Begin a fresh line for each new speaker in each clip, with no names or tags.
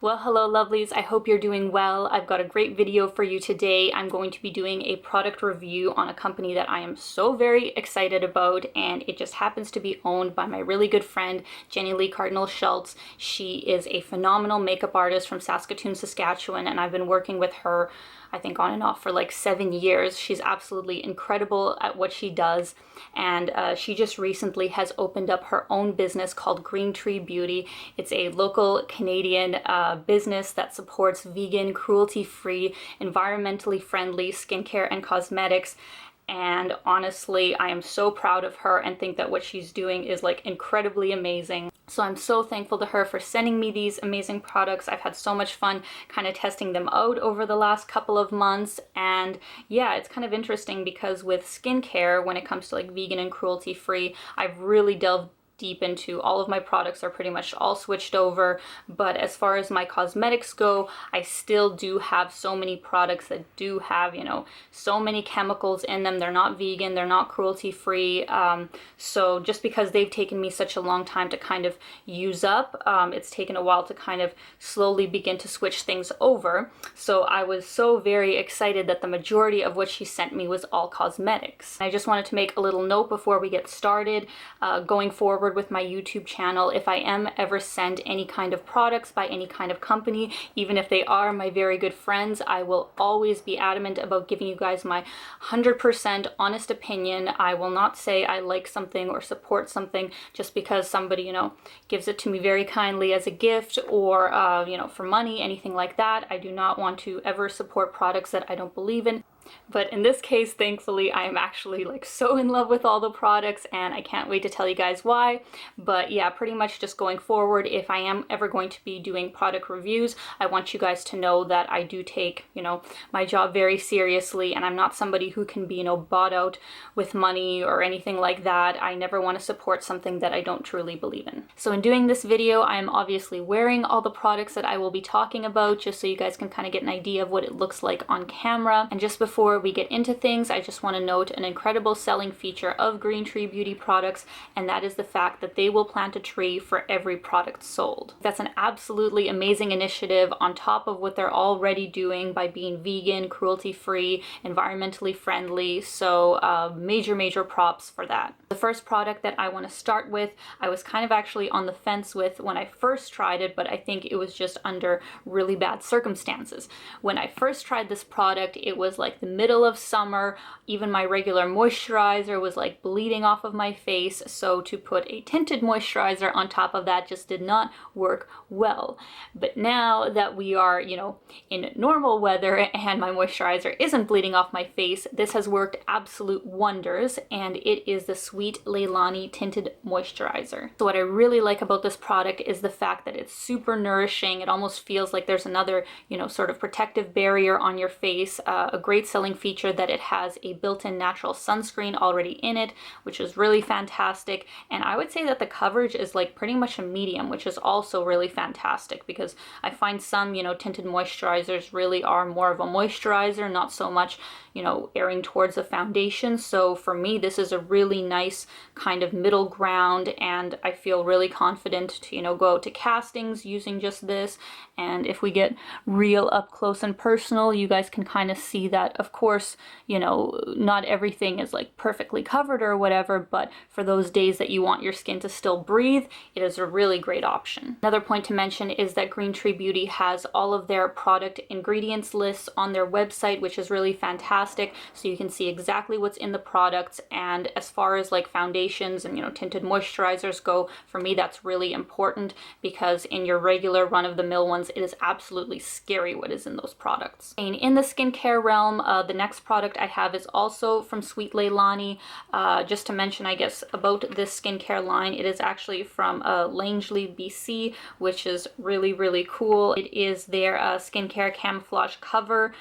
Well, hello lovelies, I hope you're doing well. I've got a great video for you today. I'm going to be doing a product review on a company that I am so very excited about, and it just happens to be owned by my really good friend, Jenny Lee Cardinal Schultz. She is a phenomenal makeup artist from Saskatoon, Saskatchewan, and I've been working with her I think on and off for like 7 years. She's absolutely incredible at what she does, and she just recently has opened up her own business called Green Tree Beauty. It's a local Canadian business that supports vegan, cruelty-free, environmentally friendly skincare and cosmetics. And honestly, I am so proud of her and think that what she's doing is like incredibly amazing. So I'm so thankful to her for sending me these amazing products. I've had so much fun kind of testing them out over the last couple of months. And yeah, it's kind of interesting because with skincare, when it comes to like vegan and cruelty free, I've really delved deep into all of my products are pretty much all switched over, but as far as my cosmetics go, I still do have so many products that do have, you know, so many chemicals in them. They're not vegan, they're not cruelty free. So just because they've taken me such a long time to kind of use up, it's taken a while to kind of slowly begin to switch things over. So I was so very excited that the majority of what she sent me was all cosmetics. I just wanted to make a little note before we get started. Going forward with my YouTube channel, if I am ever sent any kind of products by any kind of company, even if they are my very good friends, I will always be adamant about giving you guys my 100% honest opinion. I will not say I like something or support something just because somebody, you know, gives it to me very kindly as a gift or, you know, for money, anything like that. I do not want to ever support products that I don't believe in. But in this case, thankfully, I am actually like so in love with all the products and I can't wait to tell you guys why. But yeah, pretty much just going forward, if I am ever going to be doing product reviews, I want you guys to know that I do take, you know, my job very seriously, and I'm not somebody who can be, you know, bought out with money or anything like that. I never want to support something that I don't truly believe in. So in doing this video, I am obviously wearing all the products that I will be talking about just so you guys can kind of get an idea of what it looks like on camera. And just before we get into things, I just want to note an incredible selling feature of Green Tree Beauty products, and that is the fact that they will plant a tree for every product sold. That's an absolutely amazing initiative on top of what they're already doing by being vegan, cruelty-free, environmentally friendly. So major props for that. The first product that I want to start with, I was kind of actually on the fence with when I first tried it, but I think it was just under really bad circumstances. When I first tried this product, it was like the middle of summer. Even my regular moisturizer was like bleeding off of my face, so to put a tinted moisturizer on top of that just did not work well. But now that we are, you know, in normal weather and my moisturizer isn't bleeding off my face, this has worked absolute wonders, and it is the Sweet Leilani Tinted Moisturizer. So what I really like about this product is the fact that it's super nourishing. It almost feels like there's another, you know, sort of protective barrier on your face. A great selling feature that it has a built-in natural sunscreen already in it, which is really fantastic. And I would say that the coverage is like pretty much a medium, which is also really fantastic because I find some, you know, tinted moisturizers really are more of a moisturizer, not so much, you know, airing towards a foundation. So for me, this is a really nice kind of middle ground, and I feel really confident to, you know, go out to castings using just this. And if we get real up close and personal, you guys can kind of see that, of course, you know, not everything is like perfectly covered or whatever, but for those days that you want your skin to still breathe, it is a really great option. Another point to mention is that Green Tree Beauty has all of their product ingredients lists on their website, which is really fantastic. So you can see exactly what's in the products. And as far as like foundations and, you know, tinted moisturizers go, for me, that's really important because in your regular run-of-the-mill ones, it is absolutely scary what is in those products. And in the skincare realm, the next product I have is also from Sweet Leilani. Just to mention, I guess, about this skincare line, it is actually from Langley, BC, which is really cool. It is their skincare camouflage cover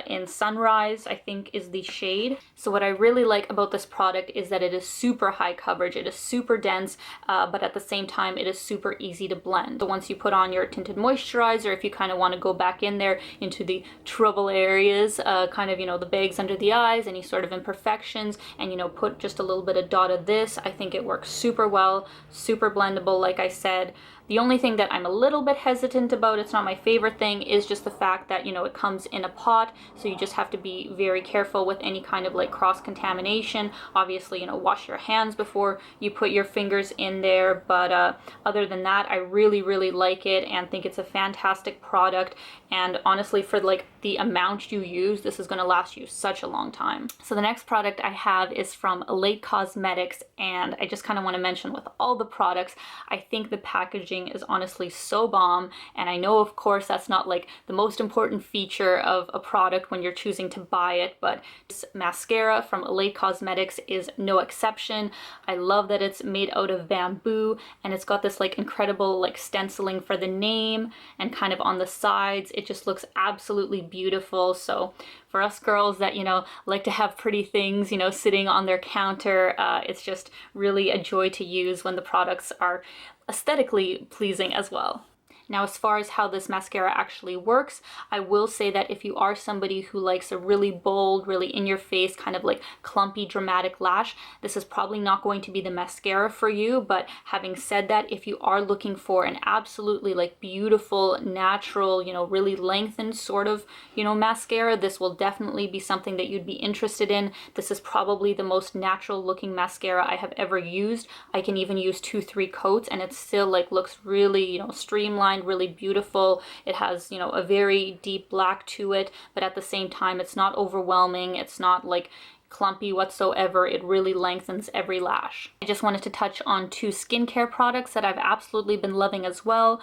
in Sunrise, I think is the shade. So what I really like about this product is that it is super high coverage, it is super dense, but at the same time it is super easy to blend. So once you put on your tinted moisturizer, if you kind of want to go back in there into the trouble areas, kind of, you know, the bags under the eyes, any sort of imperfections, and, you know, put just a little bit of dot of this, I think it works super well, super blendable, like I said. The only thing that I'm a little bit hesitant about, it's not my favorite thing, is just the fact that, you know, it comes in a pot, so you just have to be very careful with any kind of like cross-contamination. Obviously, you know, wash your hands before you put your fingers in there, but other than that, I really, really like it and think it's a fantastic product. And honestly, for like the amount you use, this is going to last you such a long time. So the next product I have is from Olay Cosmetics, and I just kind of want to mention, with all the products, I think the packaging is honestly so bomb. And I know, of course, that's not like the most important feature of a product when you're choosing to buy it, but this mascara from Olay Cosmetics is no exception. I love that it's made out of bamboo, and it's got this like incredible like stenciling for the name, and kind of on the sides it just looks absolutely beautiful. So for us girls that, you know, like to have pretty things, you know, sitting on their counter, it's just really a joy to use when the products are aesthetically pleasing as well. Now, as far as how this mascara actually works, I will say that if you are somebody who likes a really bold, really in-your-face, kind of like clumpy, dramatic lash, this is probably not going to be the mascara for you. But having said that, if you are looking for an absolutely like beautiful, natural, you know, really lengthened sort of, you know, mascara, this will definitely be something that you'd be interested in. This is probably the most natural looking mascara I have ever used. I can even use 2-3 coats and it still like looks really, you know, streamlined, really beautiful. It has, you know, a very deep black to it, but at the same time it's not overwhelming, it's not like clumpy whatsoever. It really lengthens every lash. I just wanted to touch on 2 skincare products that I've absolutely been loving as well,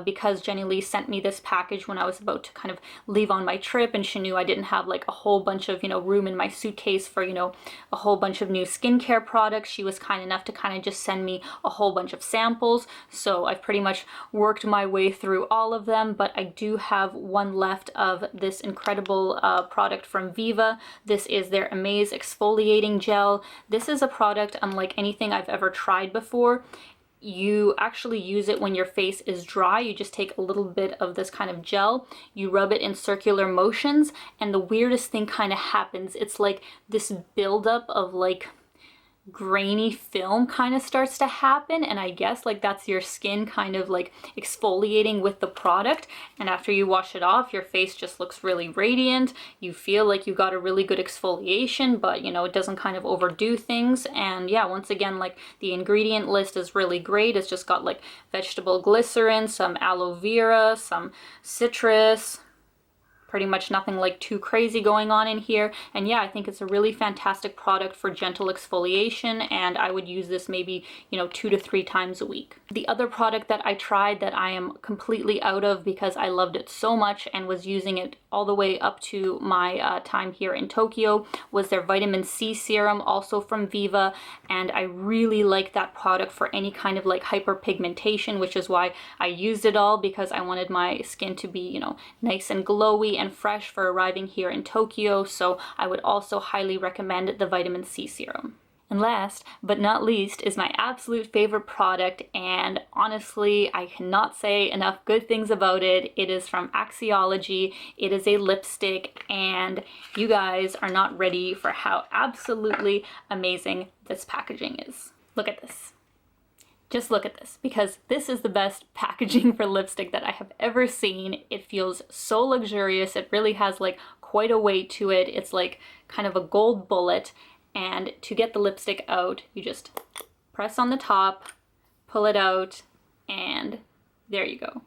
because Jenny Lee sent me this package when I was about to kind of leave on my trip, and she knew I didn't have like a whole bunch of, you know, room in my suitcase for, you know, a whole bunch of new skincare products. She was kind enough to kind of just send me a whole bunch of samples, so I've pretty much worked my way through all of them, but I do have one left of this incredible product from Viva. This is their Amaze exfoliating gel. This is a product unlike anything I've ever tried before. You actually use it when your face is dry. You just take a little bit of this kind of gel, you rub it in circular motions, and the weirdest thing kind of happens. It's like this buildup of like grainy film kind of starts to happen, and I guess like that's your skin kind of like exfoliating with the product, and after you wash it off, your face just looks really radiant. You feel like you got a really good exfoliation, but you know, it doesn't kind of overdo things. And yeah, once again, like the ingredient list is really great. It's just got like vegetable glycerin, some aloe vera, some citrus, pretty much nothing like too crazy going on in here. And yeah, I think it's a really fantastic product for gentle exfoliation, and I would use this maybe, you know, 2 to 3 times a week. The other product that I tried that I am completely out of because I loved it so much and was using it all the way up to my time here in Tokyo was their vitamin C serum, also from Viva, and I really like that product for any kind of like hyperpigmentation, which is why I used it all, because I wanted my skin to be, you know, nice and glowy and fresh for arriving here in Tokyo. So I would also highly recommend the vitamin C serum. And last but not least is my absolute favorite product, and honestly I cannot say enough good things about it. It is from Axiology. It is a lipstick, and you guys are not ready for how absolutely amazing this packaging is. Look at this. Just look at this, because this is the best packaging for lipstick that I have ever seen. It feels so luxurious. It really has like quite a weight to it. It's like kind of a gold bullet, and to get the lipstick out, you just press on the top, pull it out, and there you go.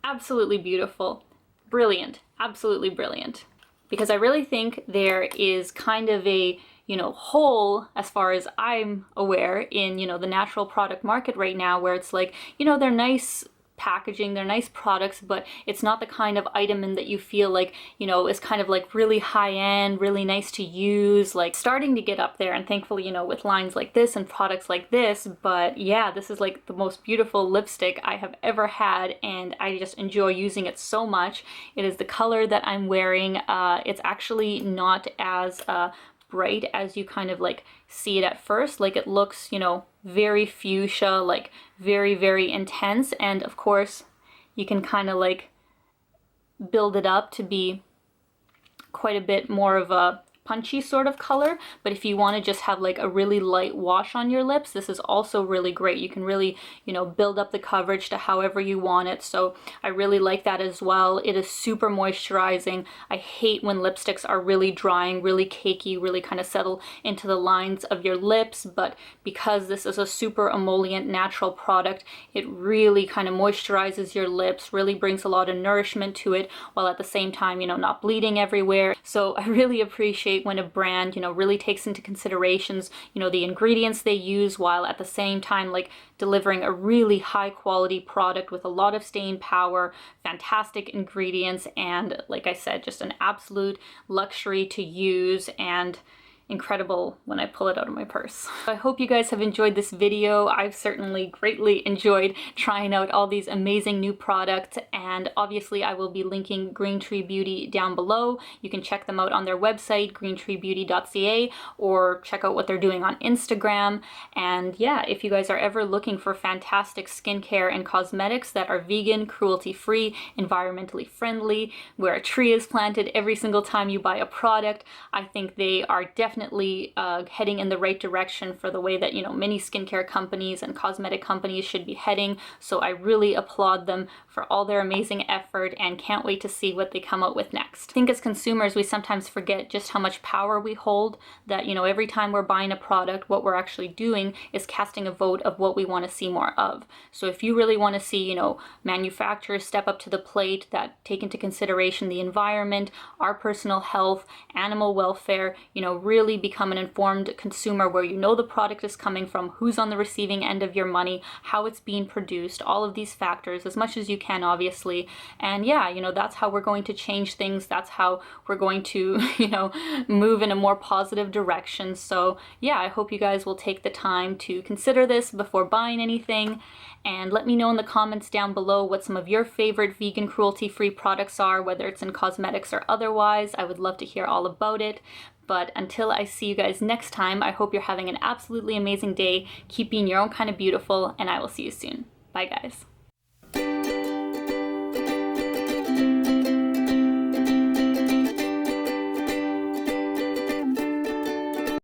Absolutely beautiful. Brilliant. Absolutely brilliant. Because I really think there is kind of a, you know, hole, as far as I'm aware, in, you know, the natural product market right now, where it's like, you know, they're nice packaging, they're nice products, but it's not the kind of item in that you feel like, you know, is kind of like really high end, really nice to use, like starting to get up there, and thankfully, you know, with lines like this and products like this. But yeah, this is like the most beautiful lipstick I have ever had, and I just enjoy using it so much. It is the color that I'm wearing. It's actually not as bright as you kind of like see it at first. Like it looks, you know, very fuchsia, like very, very intense. And of course you can kind of like build it up to be quite a bit more of a punchy sort of color, but if you want to just have like a really light wash on your lips, this is also really great. You can really, you know, build up the coverage to however you want it. So I really like that as well. It is super moisturizing. I hate when lipsticks are really drying, really cakey, really kind of settle into the lines of your lips, but because this is a super emollient natural product, it really kind of moisturizes your lips, really brings a lot of nourishment to it, while at the same time, you know, not bleeding everywhere. So I really appreciate when a brand, you know, really takes into considerations, you know, the ingredients they use, while at the same time like delivering a really high quality product with a lot of staying power, fantastic ingredients, and like I said, just an absolute luxury to use and incredible when I pull it out of my purse. I hope you guys have enjoyed this video. I've certainly greatly enjoyed trying out all these amazing new products, and obviously I will be linking Green Tree Beauty down below. You can check them out on their website, greentreebeauty.ca, or check out what they're doing on Instagram. And yeah, if you guys are ever looking for fantastic skincare and cosmetics that are vegan, cruelty-free, environmentally friendly, where a tree is planted every single time you buy a product, I think they are definitely heading in the right direction for the way that, you know, many skincare companies and cosmetic companies should be heading. So I really applaud them for all their amazing effort and can't wait to see what they come out with next. I think as consumers, we sometimes forget just how much power we hold, that, you know, every time we're buying a product, what we're actually doing is casting a vote of what we want to see more of. So if you really want to see, you know, manufacturers step up to the plate that take into consideration the environment, our personal health, animal welfare, you know, really become an informed consumer where you know the product is coming from, who's on the receiving end of your money, how it's being produced, all of these factors, as much as you can, obviously. And yeah, you know, that's how we're going to change things. That's how we're going to, you know, move in a more positive direction. So yeah, I hope you guys will take the time to consider this before buying anything. And let me know in the comments down below what some of your favorite vegan cruelty-free products are, whether it's in cosmetics or otherwise. I would love to hear all about it. But until I see you guys next time, I hope you're having an absolutely amazing day. Keep being your own kind of beautiful, and I will see you soon. Bye, guys.